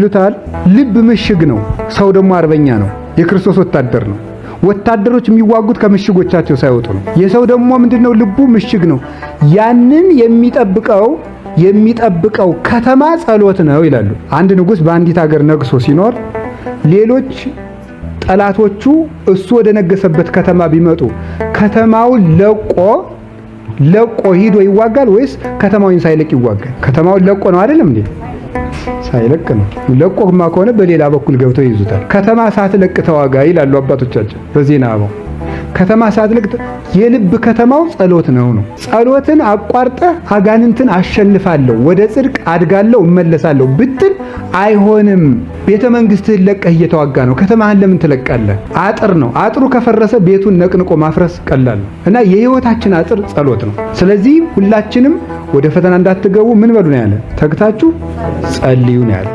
ይሉታል። ልብ ምሽግ ነው፣ ሰው ደግሞ አርበኛ ነው፣ የክርስቶስ ወታደር ነው። ወታደሮች የሚዋጉት ከምሽጎቻቸው ሳይወጡ ነው። የሰው ደግሞ ምንድነው? ልቡ ምሽግ ነው። ያንን የሚጠብቀው ከተማ ጸሎት ነው ይላሉ። አንድ ንጉስ በአንዲት ሀገር ነግሶ ሲኖር ሌሎች ጠላቶቹ እሱ ወደ ነገሰበት ከተማ ቢመጡ ከተማውን ለቆ ሂዶ ይዋጋል ወይስ ከተማውን ሳይለቅ ይዋጋል? ከተማውን ለቆ ነው አይደለም እንዴ? ሳይለቅ ነው። ለቆማ ከሆነ በሌላ በኩል ገብተው ይዙታል። ከተማ ሳትለቅ ተዋጋ ይላሉ አባቶቻችን በዜና አበው። ከተማ ሳትለቅ የልብ ከተማው ጸሎት ነው። ጸሎትን አቋርጠህ አጋንንትን አሸንፋለሁ ወደ ጽድቅ አድጋለሁ እመለሳለሁ ብትል አይሆንም። ቤተ መንግስትህን ለቀህ እየተዋጋ ነው። ከተማህን ለምን ትለቃለህ? አጥር ነው። አጥሩ ከፈረሰ ቤቱን ነቅንቆ ማፍረስ ቀላል ነው እና የህይወታችን አጥር ጸሎት ነው። ስለዚህ ሁላችንም ወደ ፈተና እንዳትገቡ ምን በሉ ነው ያለ? ተግታችሁ ጸልዩ ነው ያለ።